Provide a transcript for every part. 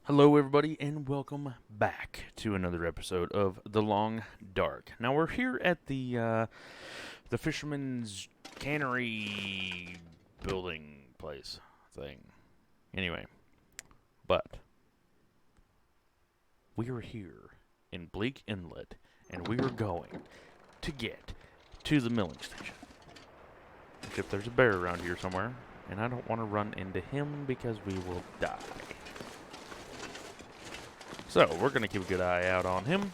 Hello, everybody, and welcome back to another episode of The Long Dark. Now we're here at the Fisherman's Cannery building place thing. Anyway, but we are here in Bleak Inlet, and we are going to get to the milling station. Except there's a bear around here somewhere, and I don't want to run into him because we will die. So, we're going to keep a good eye out on him,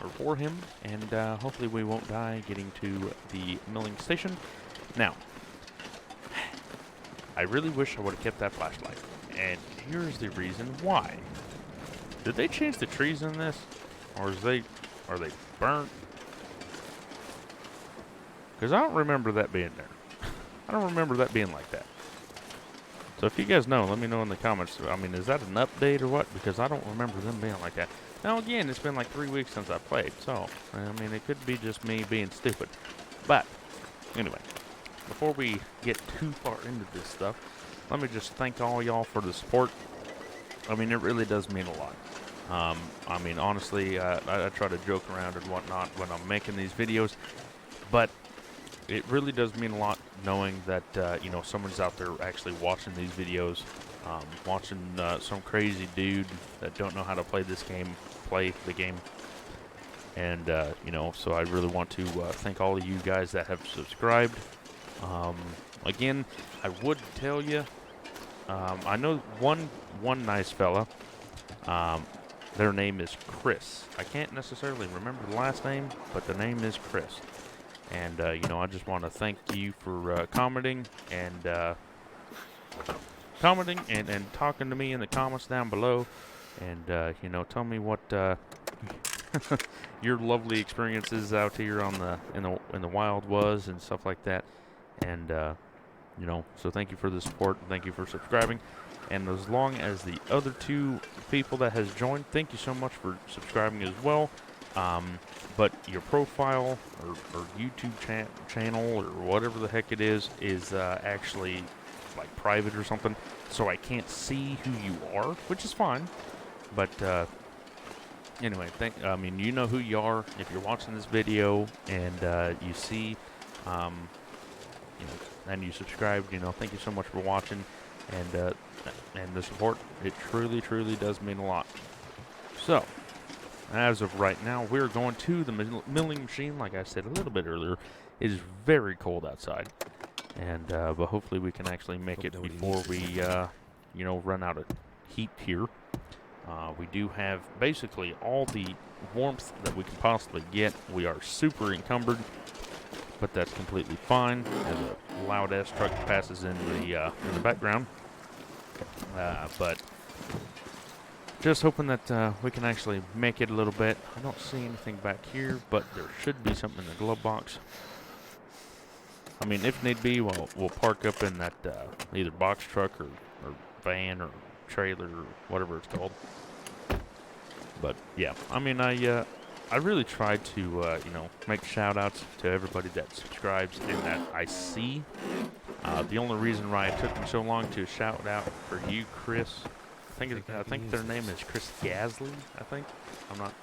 or for him, and hopefully we won't die getting to the milling station. Now, I really wish I would have kept that flashlight, and here's the reason why. Did they change the trees in this, or are they burnt? Because I don't remember that being there. I don't remember that being like that. So if you guys know, let me know in the comments. I mean, is that an update or what? Because I don't remember them being like that. Now, again, it's been like 3 weeks since I played, so, I mean, it could be just me being stupid. But, anyway, before we get too far into this stuff, let me just thank all y'all for the support. I mean, it really does mean a lot. I mean, honestly, I try to joke around and whatnot when I'm making these videos, but it really does mean a lot knowing that, someone's out there actually watching these videos, watching some crazy dude that don't know how to play this game, play the game. And, so I really want to thank all of you guys that have subscribed. Again, I would tell you, I know one nice fella, their name is Chris. I can't necessarily remember the last name, but the name is Chris. And, I just want to thank you for commenting and talking to me in the comments down below. And, tell me what your lovely experiences out here on in the wild was and stuff like that. And, so thank you for the support. Thank you for subscribing. And as long as the other two people that has joined, thank you so much for subscribing as well. But your profile or YouTube channel or whatever the heck it is actually like private or something, so I can't see who you are, which is fine. But anyway, you know who you are if you're watching this video and you see, and you subscribed. Thank you so much for watching and the support. It truly, truly does mean a lot. So, as of right now, we're going to the milling machine. Like I said a little bit earlier, it is very cold outside, and but hopefully we can actually make it before we, run out of heat here. We do have basically all the warmth that we can possibly get. We are super encumbered, but that's completely fine. As a loud ass truck passes in the background, but. Just hoping that we can actually make it a little bit. I don't see anything back here, but there should be something in the glove box. I mean, if need be, we'll park up in that either box truck or van or trailer or whatever it's called. But yeah, I mean, I really tried to make shout outs to everybody that subscribes and that I see. The only reason why it took me so long to shout out for you, Chris. I think their name is Chris Gasley, I think. I'm not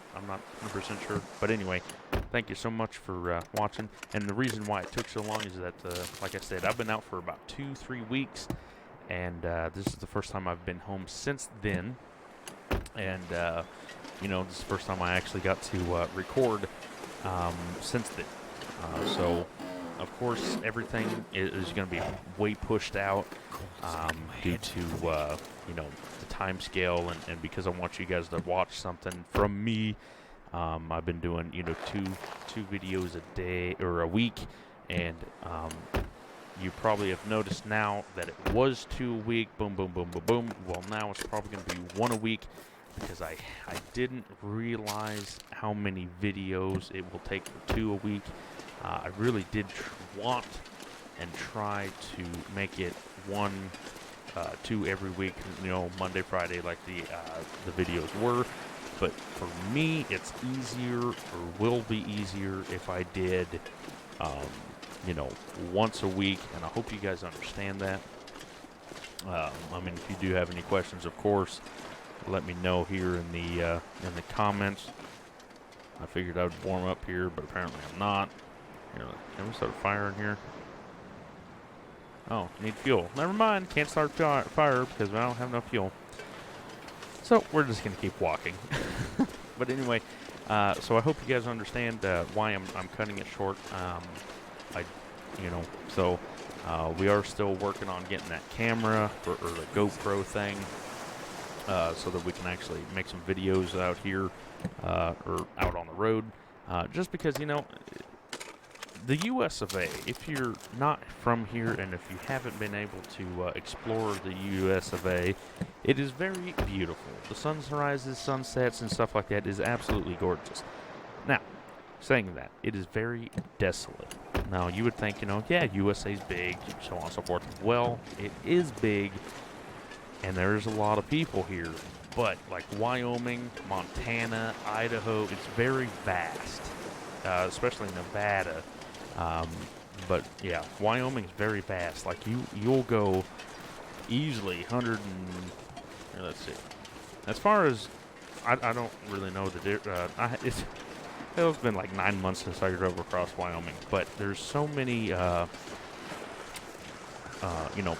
100% sure. But anyway, thank you so much for watching. And the reason why it took so long is that, like I said, I've been out for about 2-3 weeks. And this is the first time I've been home since then. And, this is the first time I actually got to record since then. So, of course, everything is going to be way pushed out due to, the time scale and because I want you guys to watch something from me. I've been doing, two videos a day or a week, and you probably have noticed now that it was 2 a week. Boom, boom, boom, boom, boom. Well, now it's probably going to be 1 a week because I didn't realize how many videos it will take for 2 a week. I really did want and try to make it 2 every week, Monday, Friday, like the videos were. But for me, it's easier, or will be easier, if I did, once a week. And I hope you guys understand that. If you do have any questions, of course, let me know here in the comments. I figured I would warm up here, but apparently I'm not. Here, can we start a fire in here? Oh, need fuel. Never mind. Can't start fire because I don't have enough fuel. So we're just gonna keep walking. But anyway, so I hope you guys understand why I'm cutting it short. We are still working on getting that camera or the GoPro thing, so that we can actually make some videos out here or out on the road. Just because, you know, the U.S. of A., if you're not from here and if you haven't been able to explore the U.S. of A., it is very beautiful. The sunrises, sunsets, and stuff like that is absolutely gorgeous. Now, saying that, it is very desolate. Now, you would think, you know, yeah, USA's big, so on and so forth. Well, it is big, and there's a lot of people here. But, like Wyoming, Montana, Idaho, it's very vast, especially Nevada. But, yeah, Wyoming's very vast. Like, you'll go easily 100 and... let's see. As far as... I don't really know the... It's been like 9 months since I drove across Wyoming, but there's so many,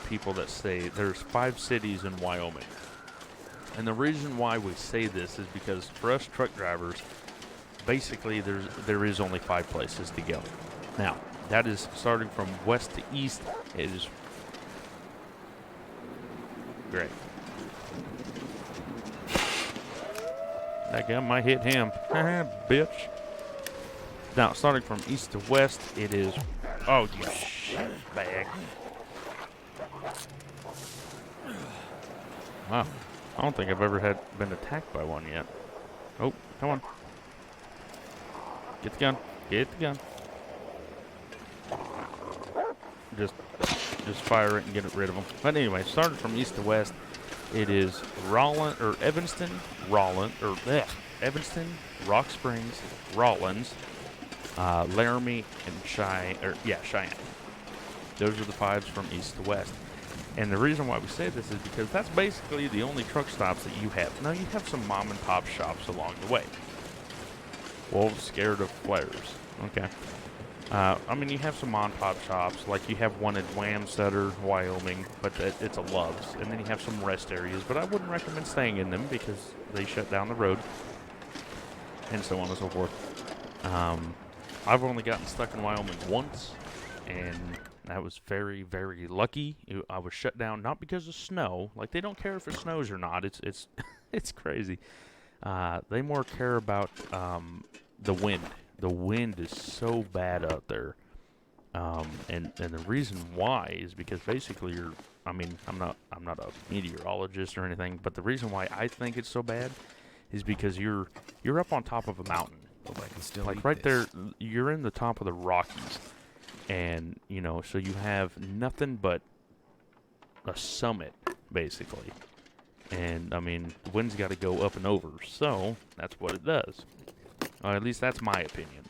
people that say there's 5 cities in Wyoming. And the reason why we say this is because for us truck drivers, basically there is only 5 places to go. Now, that is starting from west to east. It is great. That guy might hit him. Bitch. Now, starting from east to west, it is... Oh, you shit bag. Wow. I don't think I've ever been attacked by one yet. Oh, come on. Get the gun. Get the gun. Just fire it and get rid of them. But anyway, starting from east to west, it is Evanston, Rock Springs, Rawlins, Laramie, and Cheyenne. Those are the 5s from east to west. And the reason why we say this is because that's basically the only truck stops that you have. Now, you have some mom and pop shops along the way. Wolves scared of flares. Okay. You have some mom and pop shops, like you have one in Wamsutter, Wyoming, but it's a Love's. And then you have some rest areas, but I wouldn't recommend staying in them because they shut down the road, and so on and so forth. I've only gotten stuck in Wyoming once, and that was very, very lucky. I was shut down not because of snow. Like, they don't care if it snows or not. It's it's crazy. They more care about the wind. The wind is so bad out there, and the reason why is because basically I'm not a meteorologist or anything, but the reason why I think it's so bad is because you're up on top of a mountain. Hope I can still like eat right this. there, you're in the top of the Rockies, and so you have nothing but a summit basically, and the wind's got to go up and over, so that's what it does. At least that's my opinion.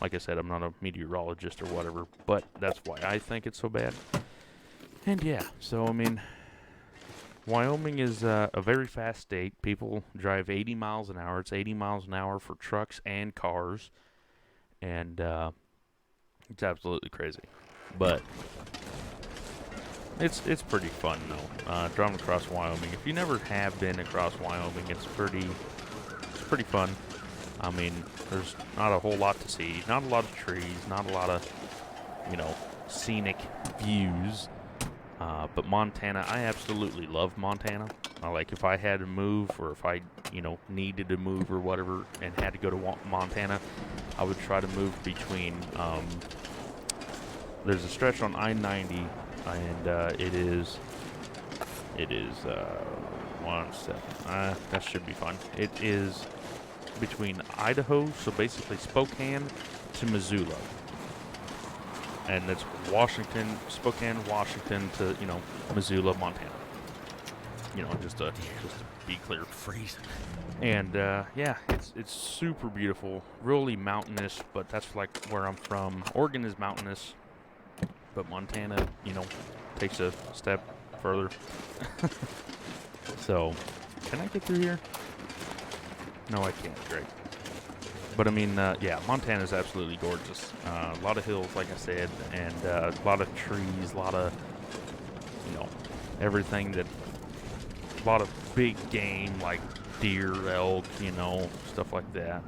Like I said, I'm not a meteorologist or whatever, but that's why I think it's so bad. And yeah, so Wyoming is a very fast state. People drive 80 miles an hour. It's 80 miles an hour for trucks and cars. And it's absolutely crazy. But it's pretty fun, though, driving across Wyoming. If you never have been across Wyoming, it's pretty fun. There's not a whole lot to see. Not a lot of trees. Not a lot of, scenic views. But Montana, I absolutely love Montana. Like, if I had to move, or if I, needed to move or whatever, and had to go to Montana, I would try to move between, there's a stretch on I-90, and it is, 1 second, that should be fun. It is between Idaho, so basically Spokane, to Missoula. And that's Spokane, Washington to, Missoula, Montana. Just to be clear. Freezing. And, it's super beautiful, really mountainous, but that's like where I'm from. Oregon is mountainous, but Montana, takes a step further. So, Can I get through here? No, I can't. Great. But I mean, yeah, Montana is absolutely gorgeous. A lot of hills, like I said, and a lot of trees, a lot of, everything that, a lot of big game like deer, elk, stuff like that.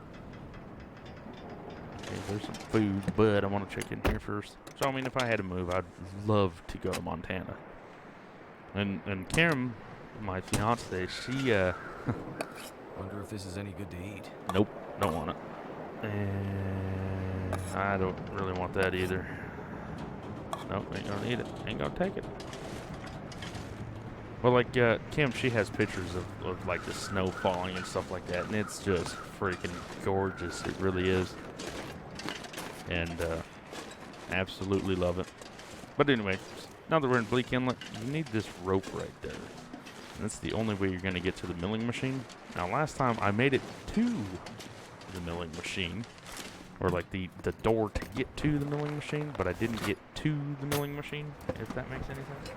Okay, there's some food, but I want to check in here first. So, I mean, if I had to move, I'd love to go to Montana. And Kim, my fiance, she, Wonder if this is any good to eat. Nope, don't want it. And I don't really want that either. Nope, ain't gonna need it. Ain't gonna take it. Well, like, Kim, she has pictures of like, the snow falling and stuff like that, and it's just freaking gorgeous. It really is. And, absolutely love it. But anyway, now that we're in Bleak Inlet, you need this rope right there. And that's the only way you're gonna get to the milling machine. Now, last time I made it to the milling machine, or like the door to get to the milling machine, but I didn't get to the milling machine, if that makes any sense.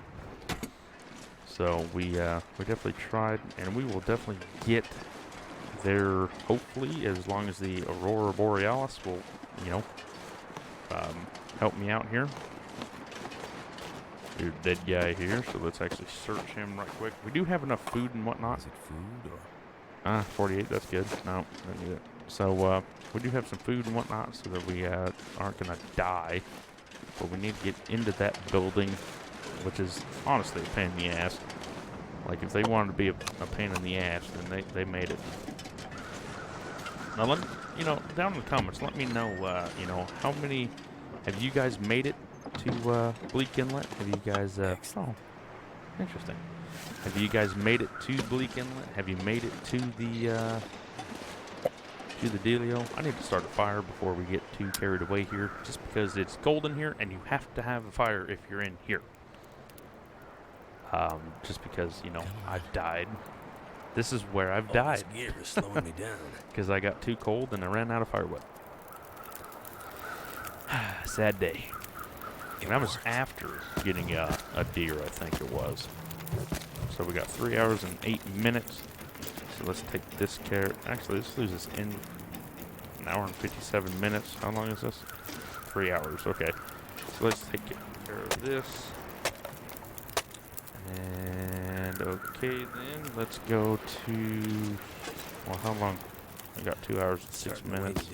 So we definitely tried, and we will definitely get there, hopefully, as long as the Aurora Borealis will, help me out here. There's a dead guy here, so let's actually search him right quick. We do have enough food and whatnot. Is it food or? 48, that's good. No, don't need it. So, we do have some food and whatnot so that we aren't going to die. But we need to get into that building, which is honestly a pain in the ass. Like, if they wanted to be a pain in the ass, then they made it. Now, down in the comments, let me know, how many, have you guys made it to Bleak Inlet? Have you guys, oh, interesting. Have you guys made it to Bleak Inlet? Have you made it to the dealio? I need to start a fire before we get too carried away here, just because it's cold in here, and you have to have a fire if you're in here. Just because, I've died. This is where I've died. This gear is slowing me down. Because I got too cold and I ran out of firewood. Sad day. And that was after getting a deer, I think it was. So we got 3 hours and 8 minutes. So let's take this care. Actually, let's lose this in an hour and 57 minutes. How long is this? 3 hours. Okay. So let's take care of this. And okay, then let's go to. Well, how long? We got 2 hours and 6 minutes.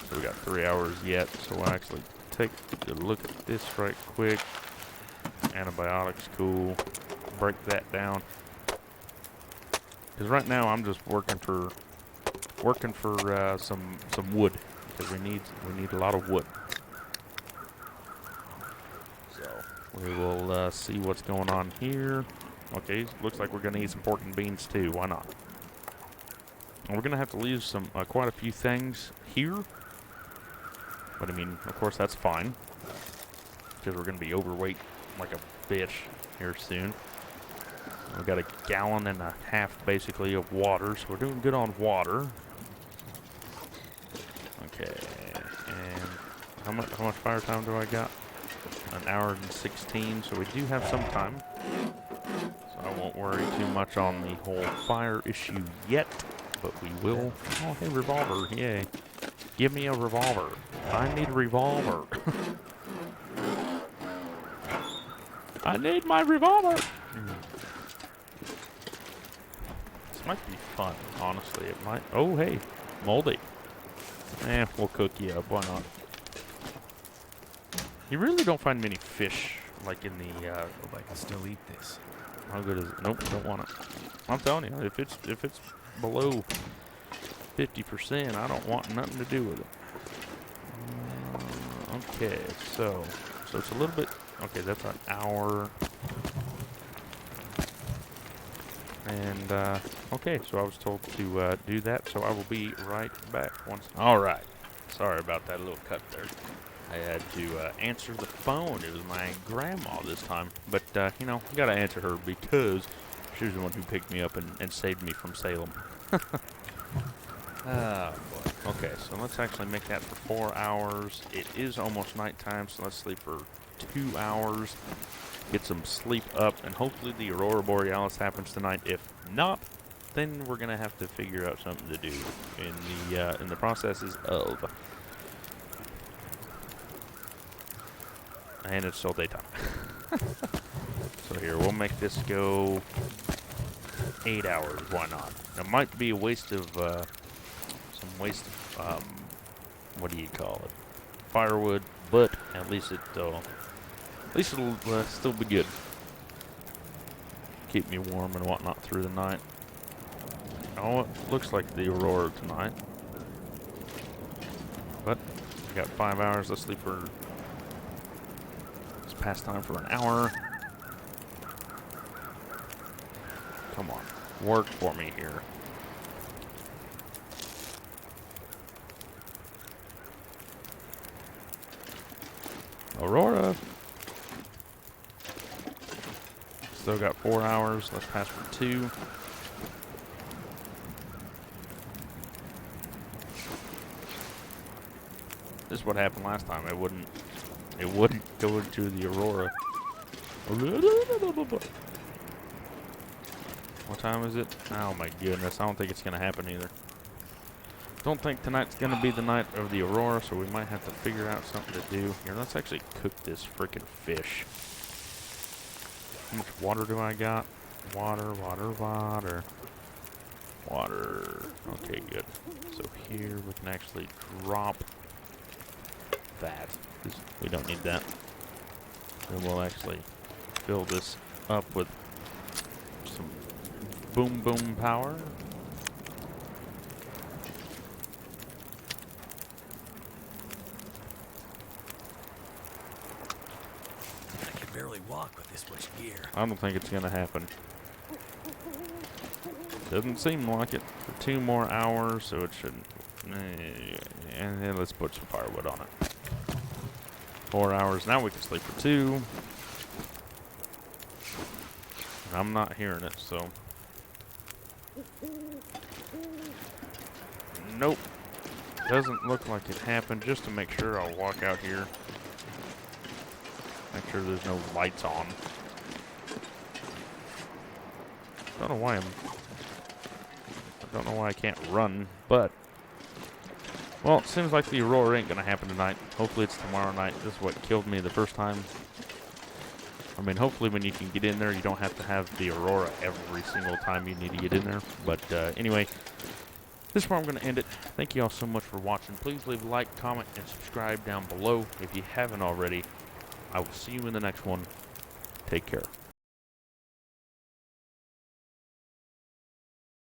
So we got 3 hours yet. So we'll actually take a look at this right quick. Antibiotics, cool. Break that down. Because right now I'm just working for some wood, because we need a lot of wood. So we will see what's going on here. Okay, looks like we're gonna eat some pork and beans too. Why not? And we're gonna have to leave some quite a few things here. But I mean, of course that's fine, because we're gonna be overweight like a fish here soon. We've got 1.5 gallons basically of water, so we're doing good on water. Okay, and how much fire time do I got? 1 hour and 16, so we do have some time. So I won't worry too much on the whole fire issue yet, but we will. Oh, hey, revolver, yay. Give me a revolver. I need a revolver. I need my revolver. This might be fun, honestly. It might. Oh, hey, moldy. We'll cook you up. Why not? You really don't find many fish, like in the. I can still eat this. How good is it? Nope, don't want it. I'm telling you, if it's below 50%, I don't want nothing to do with it. Okay, so it's a little bit. Okay, that's 1 hour. And, okay, so I was told to do that, so I will be right back once. All right. Sorry about that little cut there. I had to answer the phone. It was my grandma this time. But, you got to answer her because she was the one who picked me up and saved me from Salem. Oh, boy. Okay, so let's actually make that for 4 hours. It is almost nighttime, so let's sleep for 2 hours. get some sleep up, and hopefully the Aurora Borealis happens tonight. If not, then we're gonna have to figure out something to do in the processes of. And it's still daytime. So here, we'll make this go 8 hours. Why not? It might be a waste of what do you call it? Firewood, but at least it'll still be good. Keep me warm and whatnot through the night. Oh, it looks like the Aurora tonight. But we got 5 hours. Let's sleep for. Let's pass time for an hour. Come on, work for me here. Aurora. Still got 4 hours. Let's pass for 2. This is what happened last time. It wouldn't go into the Aurora. What time is it? Oh my goodness. I don't think it's gonna happen either. Don't think tonight's gonna be the night of the Aurora, so we might have to figure out something to do. Here, let's actually cook this freaking fish. How much water do I got? Water, water, water. Water. Okay, good. So here we can actually drop that. We don't need that. Then we'll actually fill this up with some boom boom power. Barely walk with this much gear. I don't think it's gonna happen. Doesn't seem like it. For 2 more hours, so it shouldn't. And then let's put some firewood on it. 4 hours. Now we can sleep for 2. And I'm not hearing it, so. Nope. Doesn't look like it happened. Just to make sure, I'll walk out here. Make sure there's no lights on. Don't know why I can't run, but well, it seems like the Aurora ain't gonna happen tonight. Hopefully it's tomorrow night. This is what killed me the first time. I mean, hopefully when you can get in there, you don't have to have the Aurora every single time you need to get in there. But anyway, this is where I'm going to end it. Thank you all so much for watching. Please leave a like, comment, and subscribe down below if you haven't already. I will see you in the next one. Take care.